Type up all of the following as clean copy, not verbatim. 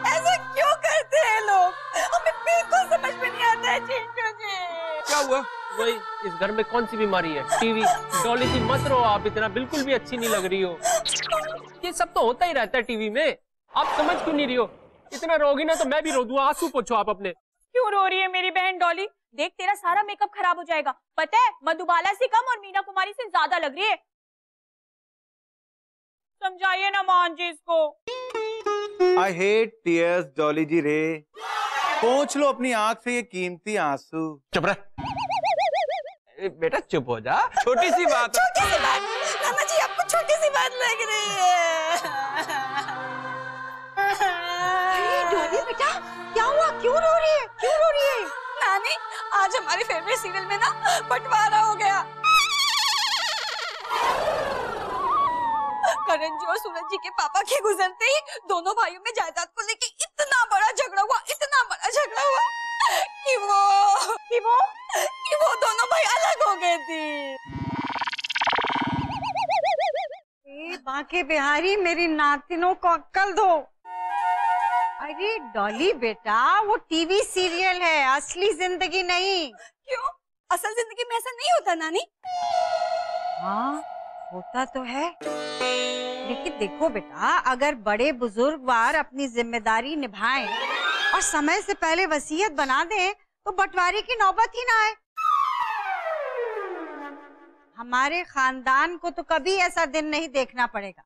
ऐसा क्यों करते हैं लोग? हमें बिल्कुल समझ में नहीं आता है चिंटू जी। क्या हुआ? वही, इस घर में कौन सी बीमारी है? टीवी। डॉली जी मत रो आप, इतना बिल्कुल भी अच्छी नहीं लग रही हो। ये सब तो होता ही रहता है टीवी में, आप समझ क्यों नहीं रही हो? इतना रोगी ना तो मैं भी रो दूं। आंसू पोंछो आप अपने। क्यों रो रही है मेरी बहन डॉली? देख तेरा सारा मेकअप खराब हो जाएगा। पता है मधुबाला से कम और मीना कुमारी से ज्यादा लग रही है। समझाइए ना मान जी इसको। I hate tears, डॉली जी रे। पोंछ लो अपनी आंख से ये कीमती आंसू। चुप रह बेटा, चुप हो जा। छोटी सी बात है। छोटी सी बात? नाना जी आपको छोटी सी बात लग रही है। डॉली बेटा क्या हुआ? क्यों रो रही है? क्यों रो रही है? नानी आज हमारे फेवरेट सीरियल में ना बंटवारा हो गया। करण जी और सूरज जी के पापा के गुजरते ही दोनों भाइयों में जायदाद को लेके इतना बड़ा झगड़ा हुआ कि वो दोनों भाई अलग हो गए थे। बांके बिहारी मेरी नातिनों को अक्ल दो। अरे डॉली बेटा वो टीवी सीरियल है, असली जिंदगी नहीं। क्यों? असल जिंदगी में ऐसा नहीं होता नानी? हाँ होता तो है, लेकिन देखो बेटा अगर बड़े बुजुर्गवार अपनी जिम्मेदारी निभाएं और समय से पहले वसीयत बना दें तो बंटवारे की नौबत ही ना आए। हमारे खानदान को तो कभी ऐसा दिन नहीं देखना पड़ेगा।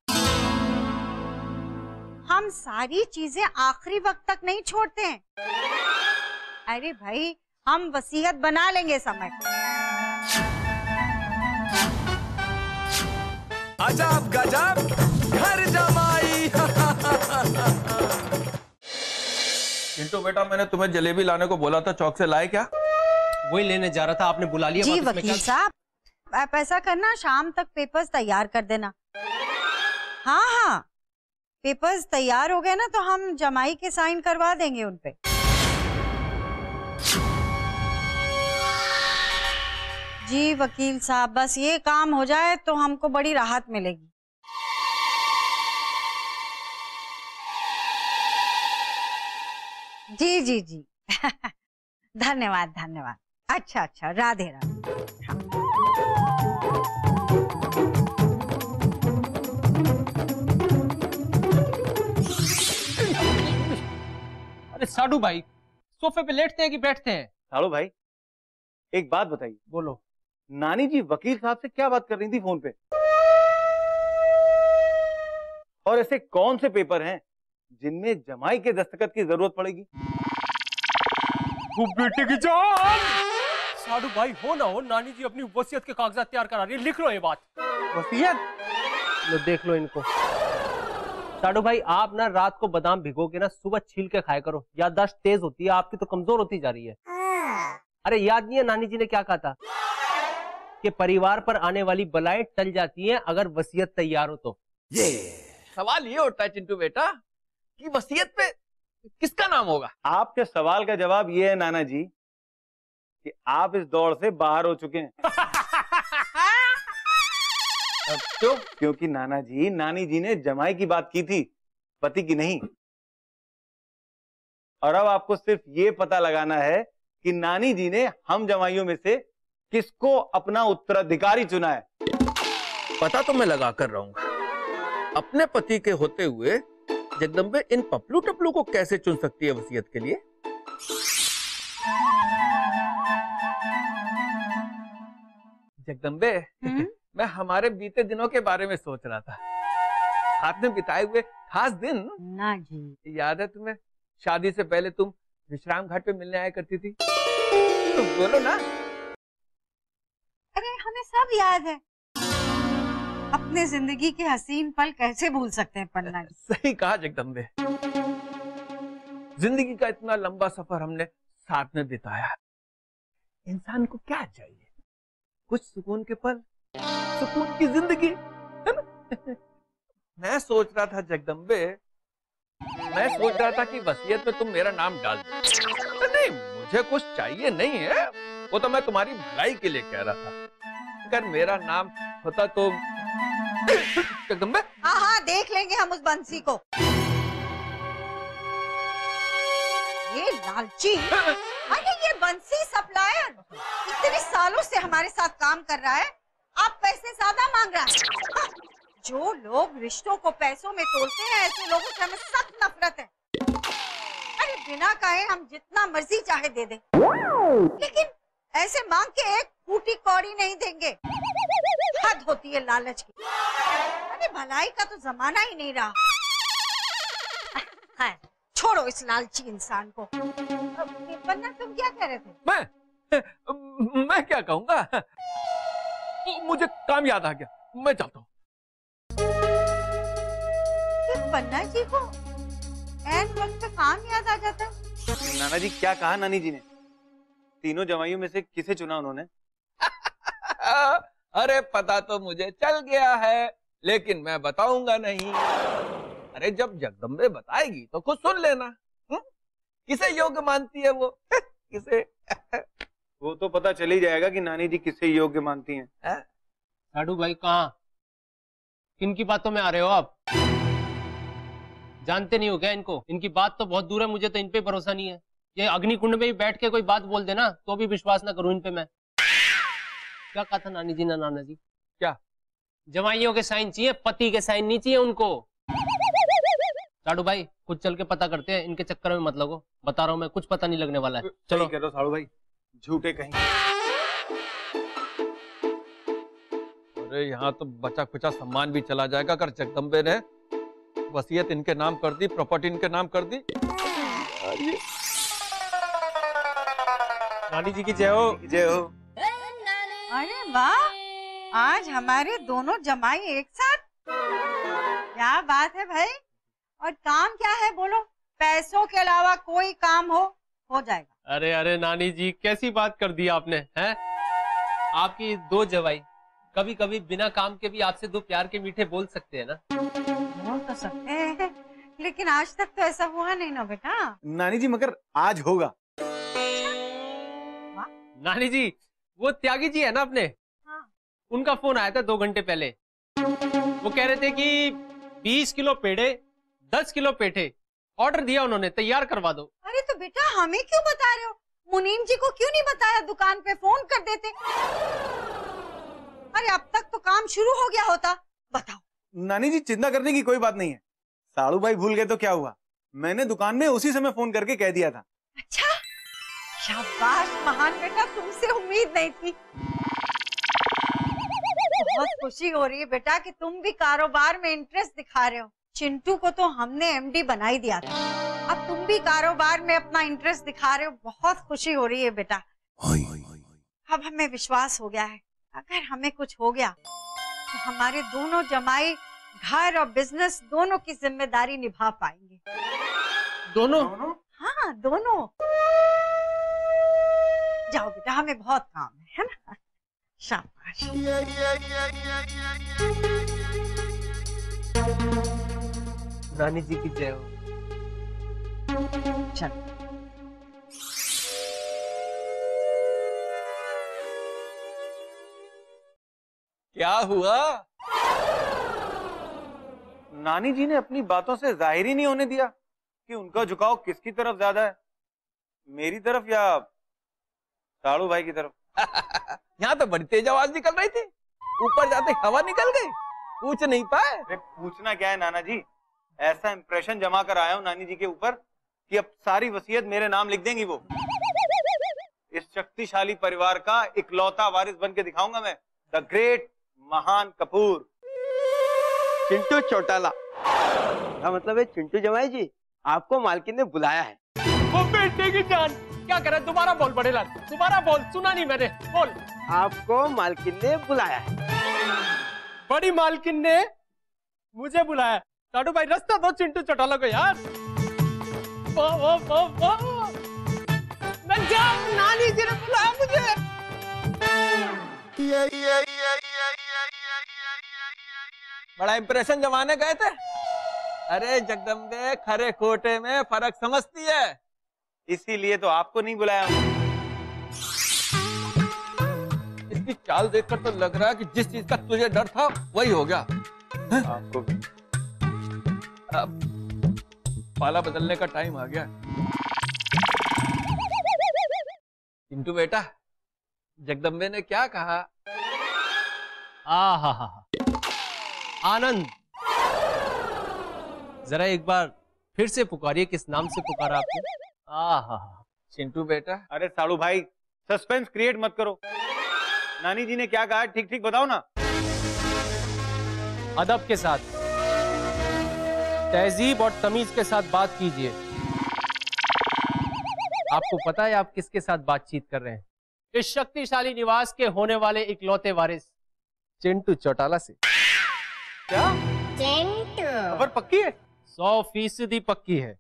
हम सारी चीजें आखिरी वक्त तक नहीं छोड़ते हैं। अरे भाई हम वसीयत बना लेंगे समय। अजब गजब घर जमाई। चिंटू बेटा मैंने तुम्हें जलेबी लाने को बोला था, चौक से लाए क्या? वही लेने जा रहा था, आपने बुला लिया। जी वकील साहब आप ऐसा करना शाम तक पेपर्स तैयार कर देना। हाँ हाँ पेपर्स तैयार हो गए ना तो हम जमाई के साइन करवा देंगे उनपे। जी वकील साहब बस ये काम हो जाए तो हमको बड़ी राहत मिलेगी। जी जी जी धन्यवाद धन्यवाद। अच्छा अच्छा राधे राधे। अरे साडू भाई सोफे पे लेटते हैं कि बैठते हैं? साडू भाई एक बात बताइए। बोलो। नानी जी वकील साहब से क्या बात कर रही थी फोन पे? और ऐसे कौन से पेपर हैं जिनमें जमाई के दस्तखत की जरूरत पड़ेगी? बेटे की जान। साडू भाई हो ना हो नानी जी अपनी वसीयत के कागजात तैयार करा रही है, लिख लो ये बात। वसीयत? लो देख लो इनको। साडू भाई आप ना रात को बादाम भिगो के ना सुबह छील के खाया करो, याददाश्त तेज होती है आपकी, तो कमजोर होती जा रही है। अरे याद नहीं है नानी जी ने क्या कहा था कि परिवार पर आने वाली बलाएं टल जाती हैं अगर वसीयत तैयार हो तो। ये सवाल ये उठता है चिंटू बेटा कि वसीयत पे किसका नाम होगा? आपके सवाल का जवाब ये है नाना जी कि आप इस दौर से बाहर हो चुके हैं। क्यों? क्योंकि नाना जी नानी जी ने जमाई की बात की थी, पति की नहीं। और अब आपको सिर्फ ये पता लगाना है कि नानी जी ने हम जमाइयों में से किसको अपना उत्तराधिकारी चुना है। पता तो मैं लगा कर रहा हूं, अपने पति के होते हुए जगदम्बे इन पपलू टपलू को कैसे चुन सकती है वसीयत के लिए? जगदम्बे मैं हमारे बीते दिनों के बारे में सोच रहा था, साथ में बिताए हुए खास दिन। ना जी याद है तुम्हें शादी से पहले तुम विश्राम घाट पे मिलने आया करती थी? तो बोलो ना। अरे हमें सब याद है, अपने जिंदगी के हसीन पल कैसे भूल सकते हैं पन्ना जी। सही कहा जगदम्बे, जिंदगी का इतना लंबा सफर हमने साथ में बिताया, इंसान को क्या चाहिए? कुछ सुकून के पल, सुकून की जिंदगी, है ना? मैं सोच रहा था जगदम्बे, मैं सोच रहा था कि वसीयत में तुम मेरा नाम डाल दो। नहीं मुझे कुछ चाहिए नहीं है, वो तो मैं तुम्हारी भलाई के लिए कह रहा था। अगर मेरा नाम होता तो जगदम्बे। हाँ हाँ देख लेंगे हम उस बंसी को। ये लालची, अरे ये बंसी सप्लायर इतने सालों से हमारे साथ काम कर रहा है, आप पैसे ज्यादा मांग रहा है। हाँ, जो लोग रिश्तों को पैसों में तोलते हैं ऐसे लोगों से हमें सख्त नफरत है। अरे बिना कहे हम जितना मर्जी चाहे दे दे, लेकिन ऐसे मांग के एक फूटी कौड़ी नहीं देंगे। हद होती है लालच की। अरे भलाई का तो जमाना ही नहीं रहा। हाँ, छोड़ो इस लालची इंसान को। पन्ना तुम क्या कह रहे थे? मैं क्या कहूँगा, मुझे काम याद आ गया, मैं चलता हूँ। पन्ना जी को ऐन वक्त पे काम याद आ जाता है। नाना जी क्या कहा नानी जी ने? तीनों जमाइयों में से किसे चुना उन्होंने? अरे पता तो मुझे चल गया है, लेकिन मैं बताऊंगा नहीं। अरे जब जगदम्बे बताएगी तो खुद सुन लेना। किसे योग्य मानती है वो? किसे? वो तो पता चल ही जाएगा कि नानी जी किसे योग्य मानती हैं। साडू भाई कहाँ, किनकी बातों में आ रहे हो आप? जानते नहीं हो क्या इनको? इनकी बात तो बहुत दूर है, मुझे तो इन पे भरोसा नहीं है। ये अग्निकुंड में भी बैठ के कोई बात बोल देना तो भी विश्वास ना करूं इन पे मैं। क्या कहा था नानी जी ने? नाना जी क्या? जमाइयों के साइन चाहिए, पति के साइन नहीं चाहिए उनको। साडू भाई खुद चल के पता करते हैं, इनके चक्कर में मत लगो। बता रहा हूं मैं, कुछ पता नहीं लगने वाला है। चलो कह दो साड़ू भाई, झूठे कहीं। अरे यहाँ तो बचा खुचा सम्मान भी चला जाएगा अगर जगदम्बे ने वसीयत इनके नाम कर दी, प्रॉपर्टी इनके नाम कर दी। नानी जी की जय हो। जय हो। अरे वाह, आज हमारे दोनों जमाई एक साथ। क्या बात है भाई। और काम क्या है बोलो? पैसों के अलावा कोई काम हो जाएगा। अरे अरे नानी जी कैसी बात कर दी आपने, हैं? आपकी दो जवाई कभी कभी बिना काम के भी आपसे दो प्यार के मीठे बोल सकते हैं ना? बोल तो सकते हैं, लेकिन आज तक तो ऐसा हुआ नहीं ना बेटा। नानी जी मगर आज होगा। नानी जी वो त्यागी जी है ना अपने, हाँ। उनका फोन आया था 2 घंटे पहले। वो कह रहे थे कि 20 किलो पेड़े 10 किलो पेठे ऑर्डर दिया उन्होंने, तैयार करवा दो। अरे तो बेटा हमें क्यों बता रहे हो? मुनीम जी को क्यों नहीं बताया? दुकान पे फोन कर देते। अरे अब तक तो काम शुरू हो गया होता। बताओ। नानी जी चिंता करने की कोई बात नहीं है। साड़ू भाई भूल गए तो क्या हुआ, मैंने दुकान में उसी समय फोन करके कह दिया था। अच्छा, शाबाश महान बेटा, तुमसे उम्मीद नहीं थी। बहुत खुशी हो रही है बेटा कि तुम भी कारोबार में इंटरेस्ट दिखा रहे हो। चिंटू को तो हमने एमडी बना ही दिया था, अब तुम भी कारोबार में अपना इंटरेस्ट दिखा रहे हो। बहुत खुशी हो रही है बेटा। अब हमें विश्वास हो गया है अगर हमें कुछ हो गया तो हमारे दोनों जमाई घर और बिजनेस दोनों की जिम्मेदारी निभा पाएंगे। दोनों? हाँ दोनों। जाओ बेटा, हमें बहुत काम है ना? शाबाश। नानी जी की जय हो। चल। क्या हुआ? नानी जी ने अपनी बातों से जाहिर ही नहीं होने दिया कि उनका झुकाव किसकी तरफ ज्यादा है, मेरी तरफ या साड़ू भाई की तरफ। यहाँ तो बड़ी तेज आवाज निकल रही थी, ऊपर जाते हवा निकल गई, पूछ नहीं पाए। अरे पूछना क्या है नाना जी, ऐसा इंप्रेशन जमा कर आया हूँ नानी जी के ऊपर कि अब सारी वसीयत मेरे नाम लिख देंगी वो। इस शक्तिशाली परिवार का इकलौता वारिस बन के दिखाऊंगा मैं, द ग्रेट महान कपूर। चिंटू चौटाला का मतलब है चिंटू जमाई जी, आपको मालकिन ने बुलाया है। वो बेटे की जान, क्या करे? दोबारा बोल बड़े लाल, दोबारा बोल, सुना नहीं मैंने, बोल। आपको मालकिन ने बुलाया है। बड़ी मालकिन ने मुझे बुलाया? साडू भाई रास्ता दो चिंटू चौटाला को यार। वाह वाह वाह वाह, मैं जाऊं, नानी जी ने बुलाया मुझे। बड़ा इंप्रेशन जमाने गए थे। अरे जगदम्बे खरे खोटे में फर्क समझती है, इसीलिए तो आपको नहीं बुलाया हूँ। इसकी चाल देखकर तो लग रहा है कि जिस चीज का तुझे डर था वही हो गया। आपको भी। अब पाला बदलने का टाइम आ गया। चिंटू बेटा, जगदम्बे ने क्या कहा? हा आनंद, जरा एक बार फिर से पुकारिए, किस नाम से पुकारा आपने? हा चिंटू बेटा, अरे साड़ू भाई, सस्पेंस क्रिएट मत करो। नानी जी ने क्या कहा, ठीक ठीक बताओ ना। अदब के साथ, तहजीब और तमीज के साथ बात कीजिए। आपको पता है आप किसके साथ बातचीत कर रहे हैं? इस शक्तिशाली निवास के होने वाले इकलौते वारिस चिंटू चौटाला से। क्या खबर पक्की है? 100% पक्की है।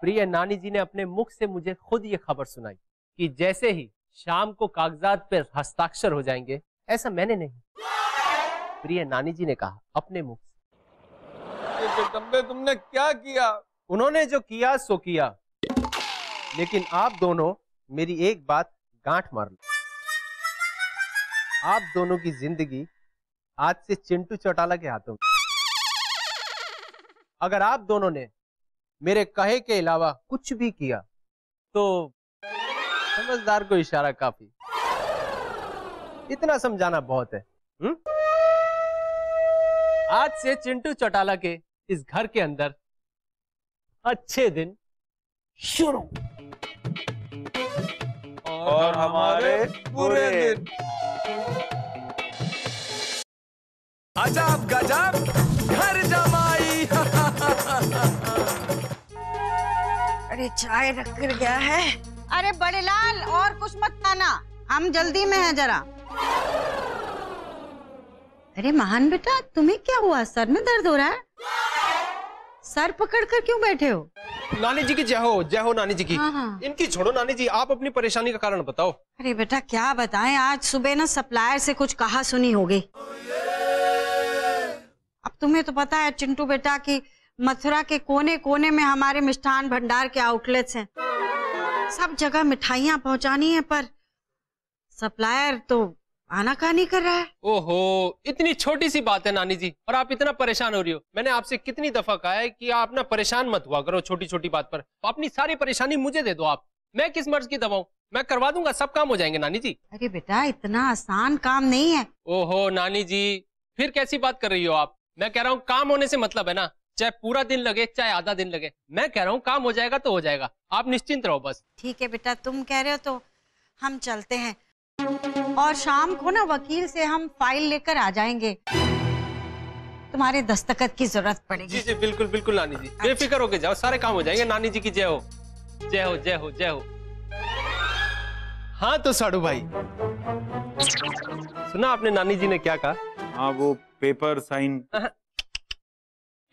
प्रिय नानी जी ने अपने मुख से मुझे खुद ये खबर सुनाई कि जैसे ही शाम को कागजात पर हस्ताक्षर हो जाएंगे। ऐसा मैंने नहीं, प्रिय नानी जी ने कहा अपने मुख से। जगदम्बे तुमने क्या किया? उन्होंने जो किया सो किया, लेकिन आप दोनों मेरी एक बात गांठ मार लो। आप दोनों की जिंदगी आज से चिंटू चौटाला के हाथों में। अगर आप दोनों ने मेरे कहे के अलावा कुछ भी किया तो समझदार को इशारा काफी, इतना समझाना बहुत है। आज से चिंटू चौटाला के इस घर के अंदर अच्छे दिन शुरू और हमारे बुरे दिन। अजब गजब घर जमाई। अरे चाय रख कर गया है। अरे बड़े लाल, और कुछ मत खाना, हम जल्दी में हैं जरा। अरे महान बेटा, तुम्हें क्या हुआ? सर में दर्द हो रहा है? सर पकड़कर क्यों बैठे हो? नानी जी की जय हो नानी जी की। हाँ। इनकी छोड़ो नानी जी, आप अपनी परेशानी का कारण बताओ। अरे बेटा क्या बताएं, आज सुबह ना सप्लायर से कुछ कहा सुनी हो गई। अब तुम्हें तो पता है चिंटू बेटा की मथुरा के कोने कोने में हमारे मिष्ठान भंडार के आउटलेट्स हैं। सब जगह मिठाइयाँ पहुंचानी है, पर सप्लायर तो आनाकानी कर रहा है। ओहो, इतनी छोटी सी बात है नानी जी, और आप इतना परेशान हो रही हो। मैंने आपसे कितनी दफा कहा है कि आप ना परेशान मत हुआ करो छोटी छोटी बात पर। अपनी सारी परेशानी मुझे दे दो आप, मैं किस मर्ज की दबाऊं? मैं करवा दूंगा, सब काम हो जाएंगे नानी जी। अरे बेटा इतना आसान काम नहीं है। ओहो नानी जी, फिर कैसी बात कर रही हो आप? मैं कह रहा हूँ काम होने से मतलब है ना, चाहे पूरा दिन लगे चाहे आधा दिन लगे। मैं कह रहा हूँ काम हो जाएगा तो हो जाएगा, आप निश्चिंत रहो बस। ठीक है बेटा, तुम कह रहे हो तो हम चलते हैं, और शाम को ना वकील से हम फाइल लेकर आ जाएंगे। तुम्हारे दस्तखत की जरूरत पड़ेगी। जी जी बिल्कुल बिल्कुल नानी जी, बेफिक्र होके जाओ, सारे काम हो जाएंगे। नानी जी की जय हो, जय हो, जय हो, जय हो। हाँ तो साड़ू भाई, सुना आपने नानी जी ने क्या कहा? हाँ, वो पेपर साइन।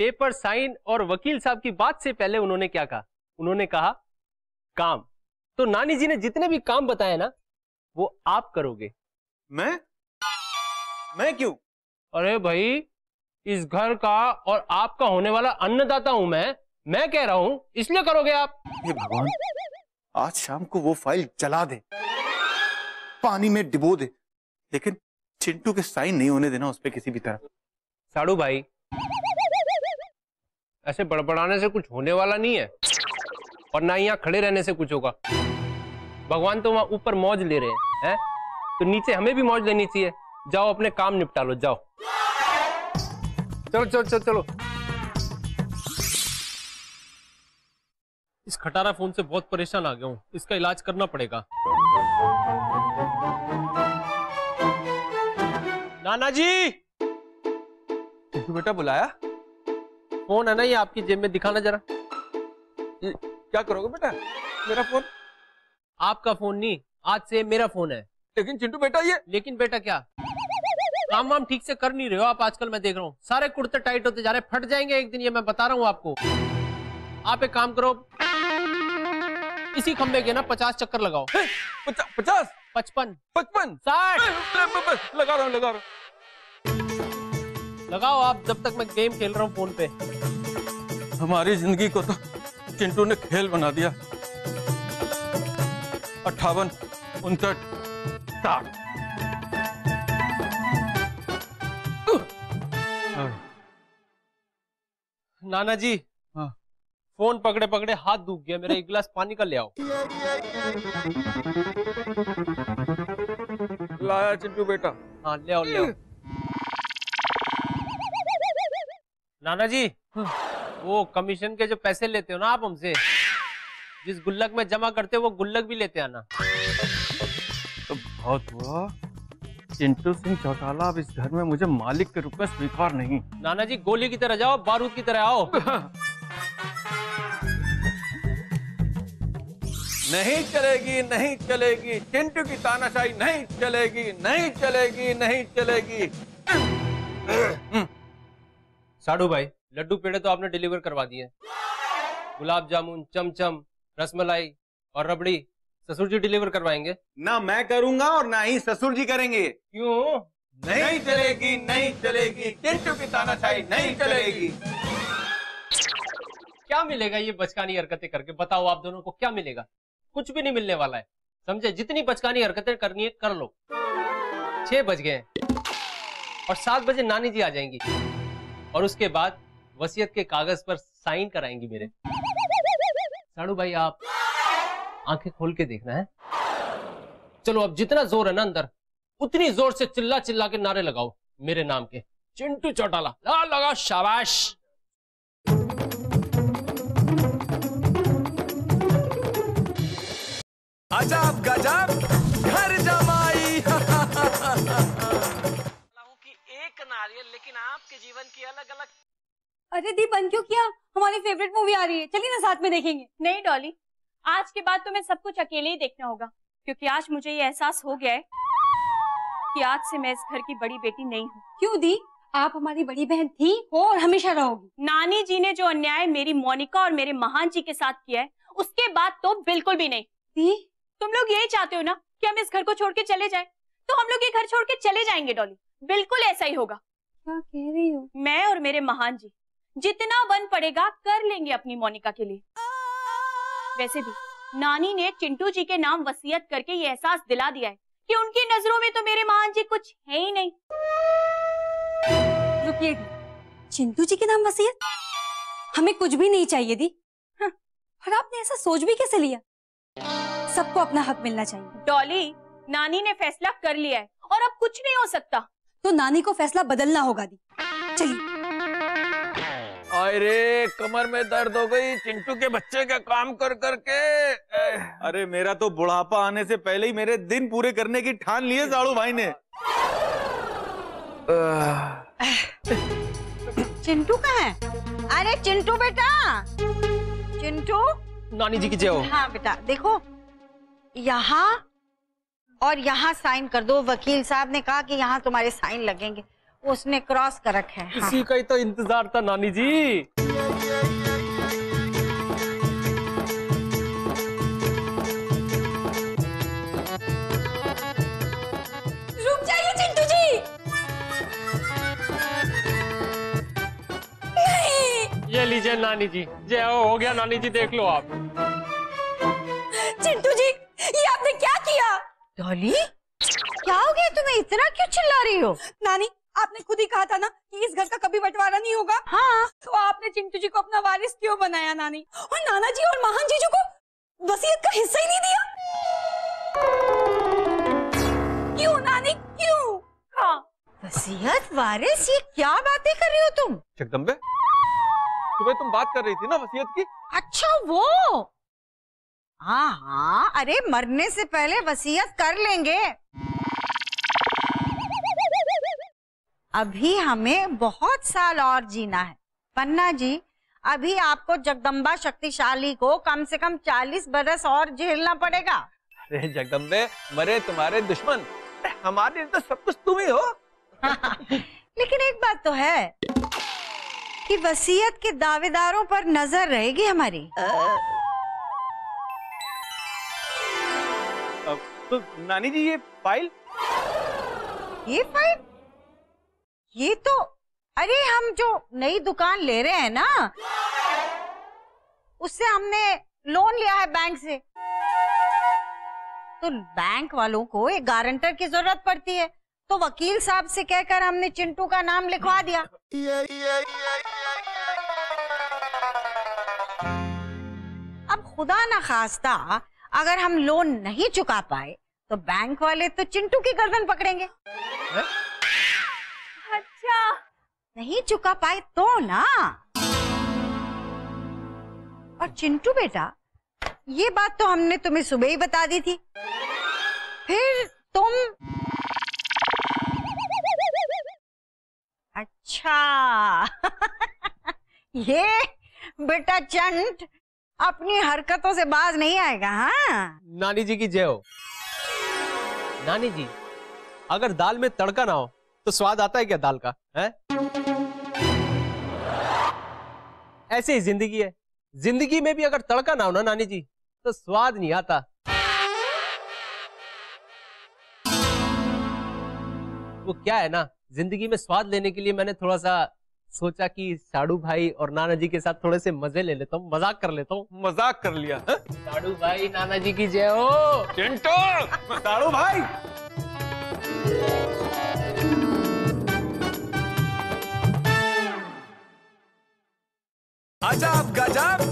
पेपर साइन और वकील साहब की बात से पहले उन्होंने क्या कहा? उन्होंने कहा काम। तो नानी जी ने जितने भी काम बताए ना, वो आप करोगे। मैं क्यों? अरे भाई, इस घर का और आपका होने वाला अन्नदाता हूं मैं कह रहा हूं, इसलिए करोगे आप। हे भगवान, आज शाम को वो फाइल जला दे, पानी में डिबो दे, लेकिन चिंटू के साइन नहीं होने देना उस पे किसी भी तरह। साड़ू भाई, ऐसे बड़बड़ाने से कुछ होने वाला नहीं है, और ना ही यहाँ खड़े रहने से कुछ होगा। भगवान तो वहां ऊपर मौज ले रहे हैं, तो नीचे हमें भी मौज लेनी चाहिए। जाओ अपने काम निपटा लो, जाओ। चलो चलो चलो चलो। इस खटारा फोन से बहुत परेशान आ गया हूँ, इसका इलाज करना पड़ेगा। नाना जी, चिंटू बेटा बुलाया? फोन है ना ये आपकी जेब में, दिखाना जरा। ये क्या करोगे बेटा? मेरा फोन? आपका फोन नहीं, आज से मेरा फोन है। लेकिन चिंटू बेटा ये। लेकिन बेटा क्या? काम वाम ठीक से कर नहीं रहे हो आप आजकल, मैं देख रहा हूँ। सारे कुर्ते टाइट होते जा रहे, फट जाएंगे एक दिन, ये मैं बता रहा हूँ आपको। आप एक काम करो, इसी खंबे के ना 50 चक्कर लगाओ। 50 55 55 60 लगा रहा हूँ। लगाओ आप, जब तक मैं गेम खेल रहा हूँ फोन पे। हमारी जिंदगी को तो चिंटू ने खेल बना दिया। 58 59 60। नाना जी, हाँ। फोन पकड़े पकड़े हाथ दुख गया मेरा, एक गिलास पानी का ले आओ। लाया चिंटू बेटा। हाँ ले आओ ले आओ। नाना जी, वो कमीशन के जो पैसे लेते हो ना आप हमसे, जिस गुल्लक में जमा करते हो वो गुल्लक भी लेते आना। तो बहुत हुआ, चिंटू सिंह चौटाला अब इस घर में मुझे मालिक के रूप में स्वीकार नहीं। नाना जी गोली की तरह जाओ, बारूद की तरह आओ। नहीं चलेगी, नहीं चलेगी, चिंटू की तानाशाही नहीं चलेगी, नहीं चलेगी, नहीं चलेगी। साडू भाई, लड्डू पेड़े तो आपने डिलीवर करवा दिए, गुलाब जामुन, चमचम, रसमलाई और रबड़ी ससुर जी डिलीवर करवाएंगे। ना मैं करूंगा और ना ही ससुर जी करेंगे। क्यों? नहीं चलेगी, नहीं चलेगी, चिंटू की तानाशाही नहीं चलेगी। क्या मिलेगा ये बचकानी हरकतें करके? बताओ आप दोनों को क्या मिलेगा? कुछ भी नहीं मिलने वाला है, समझे? जितनी बचकानी हरकतें करनी है कर लो। 6 बज गए और 7 बजे नानी जी आ जाएंगी और उसके बाद वसीयत के कागज पर साइन कराएंगी मेरे। साडू भाई आप आंखें खोल के देखना है। चलो अब जितना जोर है ना अंदर, उतनी जोर से चिल्ला चिल्ला के नारे लगाओ मेरे नाम के। चिंटू चौटाला, लगाओ, शाबाश। अजब गजब घर जमाई। कि एक नारियल, लेकिन आपके जीवन की अलग अलग। अरे दी बंद क्यों किया? हमारी फेवरेट मूवी आ रही है, चलिए ना साथ में देखेंगे। नहीं डॉली, आज के बाद तुम्हें सब कुछ अकेले ही देखना होगा, क्योंकि आज मुझे ये एहसास हो गया है कि आज से मैं इस घर की बड़ी बेटी नहीं हूँ। क्यों दी? आप हमारी बड़ी बहन थी, हो और हमेशा रहोगी। नानी जी ने जो अन्याय मेरी मोनिका और मेरे महान जी के साथ किया है, उसके बाद तो बिल्कुल भी नहीं। दी, तुम लोग यही चाहते हो ना कि हम इस घर को छोड़ के चले जाएं? तो हम लोग ये घर छोड़ के चले जाएंगे डॉली, बिल्कुल ऐसा ही होगा। क्या कह रही हो? मैं और मेरे महान जी जितना बन पड़ेगा कर लेंगे अपनी मोनिका के लिए। वैसे भी नानी ने चिंटू जी के नाम वसीयत करके ये एहसास दिला दिया है कि उनकी नजरों में तो मेरे महान जी कुछ है ही नहीं। रुकिए दी, चिंटू जी के नाम वसीयत? हमें कुछ भी नहीं चाहिए दी। और आपने ऐसा सोच भी कैसे लिया? सबको अपना हक मिलना चाहिए। डॉली, नानी ने फैसला कर लिया है और अब कुछ नहीं हो सकता। तो नानी को फैसला बदलना होगा दी। चलिए। अरे कमर में दर्द हो गई चिंटू के बच्चे का काम कर करके। अरे मेरा तो बुढ़ापा आने से पहले ही मेरे दिन पूरे करने की ठान ली है साड़ू भाई ने। चिंटू कहाँ है? अरे चिंटू बेटा, चिंटू। नानी जी की जय हो। हाँ बेटा, देखो यहाँ और यहाँ साइन कर दो। वकील साहब ने कहा कि यहाँ तुम्हारे साइन लगेंगे, उसने क्रॉस कर रखे हैं। इसी का ही तो इंतजार था नानी जी। रुक जाइए चिंटू जी। नहीं। ये लीजिए नानी जी, जय हो गया नानी जी, देख लो आप। चिंटू जी, ये आपने क्या किया? डॉली, क्या हो गया तुम्हें? इतना क्यों चिल्ला रही हो? नानी, आपने खुद ही कहा था ना कि इस घर का कभी बंटवारा नहीं होगा। हाँ। तो आपने चिंटू जी को अपना वारिस क्यों बनाया नानी? और नाना जी और महान जीजू को वसीयत का हिस्सा ही नहीं दिया? क्यों नानी, क्यों? हाँ। वसीयत, वारिस, ये क्या बातें कर रही हो तुम? जगदम्बे, सुबह तुम बात कर रही थी ना वसीयत की। अच्छा वो। हाँ हाँ, अरे मरने से पहले वसीयत कर लेंगे। अभी हमें बहुत साल और जीना है। पन्ना जी, अभी आपको जगदम्बा शक्तिशाली को कम से कम 40 बरस और झेलना पड़ेगा। अरे जगदम्बे, मरे तुम्हारे दुश्मन, हमारे लिए तो सब कुछ तुम ही हो। लेकिन एक बात तो है कि वसीयत के दावेदारों पर नजर रहेगी हमारी। तो नानी जी, ये फाइल ये तो, अरे हम जो नई दुकान ले रहे हैं ना, उससे हमने लोन लिया है बैंक से। तो बैंक वालों को एक गारंटर की जरूरत पड़ती है, तो वकील साहब से कहकर हमने चिंटू का नाम लिखवा दिया। खुदा ना खास्ता अगर हम लोन नहीं चुका पाए तो बैंक वाले तो चिंटू की गर्दन पकड़ेंगे। अच्छा, नहीं चुका पाए तो ना। और चिंटू बेटा, ये बात तो हमने तुम्हें सुबह ही बता दी थी, फिर तुम। अच्छा ये बेटा चंट अपनी हरकतों से बाज नहीं आएगा। हाँ नानी जी की जय हो। नानी जी, अगर दाल में तड़का ना हो तो स्वाद आता है क्या दाल का? है ऐसे ही जिंदगी है, जिंदगी में भी अगर तड़का ना हो ना नानी जी तो स्वाद नहीं आता। वो क्या है ना, जिंदगी में स्वाद लेने के लिए मैंने थोड़ा सा सोचा कि साडू भाई और नाना जी के साथ थोड़े से मजे ले लेता हूँ, मजाक कर लेता हूँ। मजाक कर लिया। साडू भाई नाना जी की जय हो। चिंटू, साडू भाई। अजब गजब